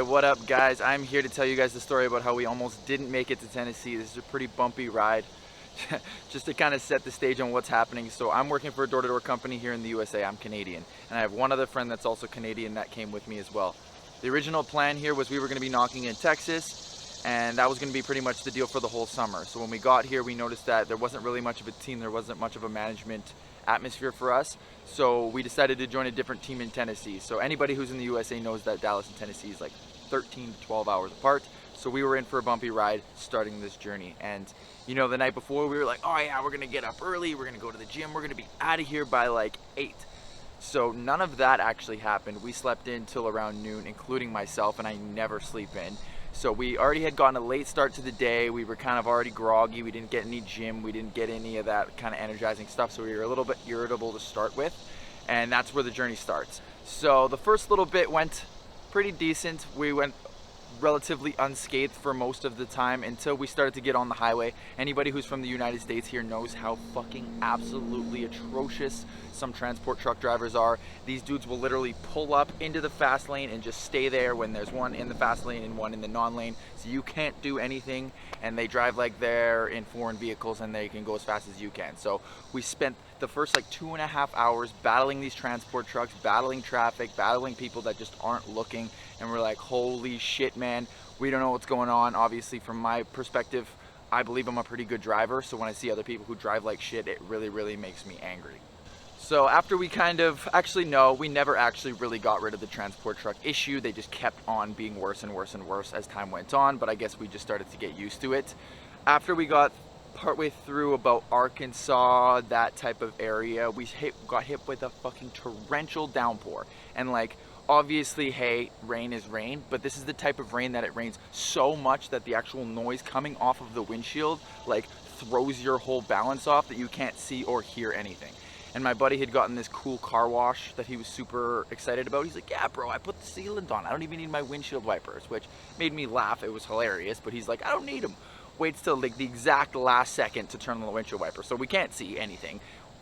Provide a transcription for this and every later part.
Alright, what up guys? I'm here to tell you guys the story about how we almost didn't make it to Tennessee. This is a pretty bumpy ride. Just to kind of set the stage on what's happening. So I'm working for a door-to-door company here in the USA. I'm Canadian. And I have one other friend that's also Canadian that came with me as well. The original plan here was we were going to be knocking in Texas, and that was going to be pretty much the deal for the whole summer. So when we got here, we noticed that there wasn't really much of a team, there wasn't much of a management atmosphere for us. So we decided to join a different team in Tennessee. So anybody who's in the USA knows that Dallas and Tennessee is like 13 to 12 hours apart. So we were in for a bumpy ride starting this journey. And you know, the night before we were like, oh yeah, we're gonna get up early, we're gonna go to the gym, we're gonna be out of here by like 8. So none of that actually happened. We slept in till around noon, including myself, and I never sleep in. So we already had gotten a late start to the day. We were kind of already groggy. We didn't get any gym. We didn't get any of that kind of energizing stuff. So we were a little bit irritable to start with. And that's where the journey starts. So the first little bit went pretty decent. We went relatively unscathed for most of the time until we started to get on the highway. Anybody who's from the United States here knows how fucking absolutely atrocious some transport truck drivers are. These dudes will literally pull up into the fast lane and just stay there when there's one in the fast lane and one in the non-lane, so you can't do anything, and they drive like they're in foreign vehicles and they can go as fast as you can. So we spent the first like 2.5 hours battling these transport trucks, battling traffic, battling people that just aren't looking, and we're like, holy shit, man, we don't know what's going on. Obviously, from my perspective, I believe I'm a pretty good driver, so when I see other people who drive like shit, it really makes me angry. So after we kind of, actually no, we never actually really got rid of the transport truck issue. They just kept on being worse and worse and worse as time went on, but I guess we just started to get used to it. After we got partway through about Arkansas, that type of area, we got hit with a fucking torrential downpour. And like, obviously, hey, rain is rain, but this is the type of rain that it rains so much that the actual noise coming off of the windshield like throws your whole balance off, that you can't see or hear anything. And my buddy had gotten this cool car wash that he was super excited about. He's like, yeah bro, I put the sealant on, I don't even need my windshield wipers, which made me laugh. It was hilarious, but he's like, I don't need them. Waits till like the exact last second to turn on the windshield wiper, so we can't see anything.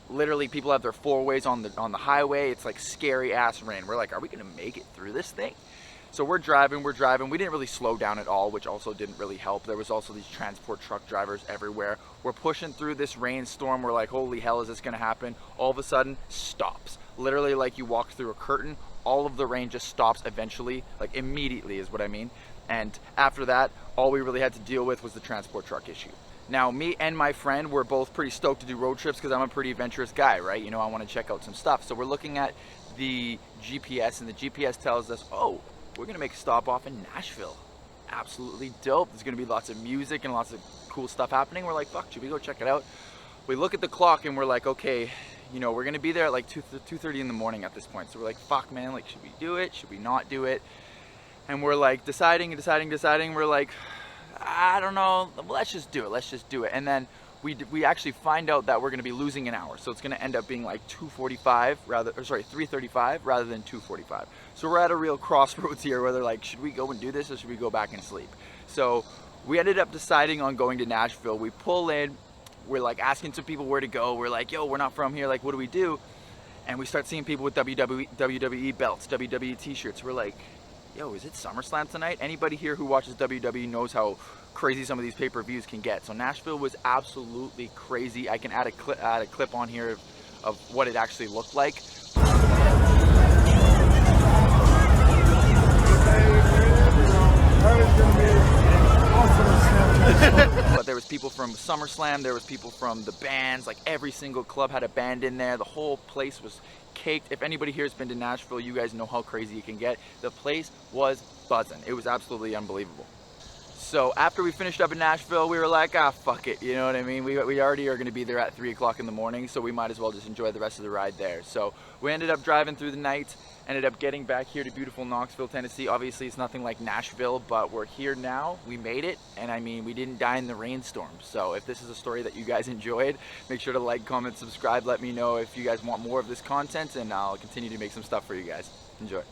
Literally, people have their four-ways on the highway. It's like scary ass rain. We're like, are we gonna make it through this thing? So we're driving. We didn't really slow down at all, which also didn't really help. There was also these transport truck drivers everywhere. We're pushing through this rainstorm. We're like, holy hell, is this gonna happen? All of a sudden, stops. Literally like you walk through a curtain, all of the rain just stops eventually, like immediately is what I mean. And after that, all we really had to deal with was the transport truck issue. Now, me and my friend were both pretty stoked to do road trips because I'm a pretty adventurous guy, right? You know, I want to check out some stuff. So we're looking at the GPS, and the GPS tells us, oh, we're going to make a stop off in Nashville. Absolutely dope. There's going to be lots of music and lots of cool stuff happening. We're like, fuck, should we go check it out? We look at the clock and we're like, okay, you know, we're going to be there at like 2:30 in the morning at this point. So we're like, fuck, man, like, should we do it? Should we not do it? And we're like deciding. We're like, I don't know, let's just do it. And then we actually find out that we're going to be losing an hour, so it's going to end up being like 3:35 rather than 2:45. So we're at a real crossroads here where they're like, should we go and do this or should we go back and sleep? So we ended up deciding on going to Nashville. We pull in, we're like asking some people where to go. We're like, yo, we're not from here, like, what do we do? And we start seeing people with WWE belts, WWE t-shirts. We're like, yo, is it SummerSlam tonight? Anybody here who watches WWE knows how crazy some of these pay-per-views can get. So Nashville was absolutely crazy. I can add a clip on here of what it actually looked like. But there was people from SummerSlam, there was people from the bands, like every single club had a band in there. The whole place was caked. If anybody here has been to Nashville, you guys know how crazy it can get. The place was buzzing. It was absolutely unbelievable. So after we finished up in Nashville, we were like, ah, fuck it, you know what I mean? We already are gonna be there at 3 o'clock in the morning, so we might as well just enjoy the rest of the ride there. So we ended up driving through the night, ended up getting back here to beautiful Knoxville, Tennessee. Obviously it's nothing like Nashville, but we're here now, we made it, and I mean, we didn't die in the rainstorm. So if this is a story that you guys enjoyed, make sure to like, comment, subscribe, let me know if you guys want more of this content, and I'll continue to make some stuff for you guys. Enjoy.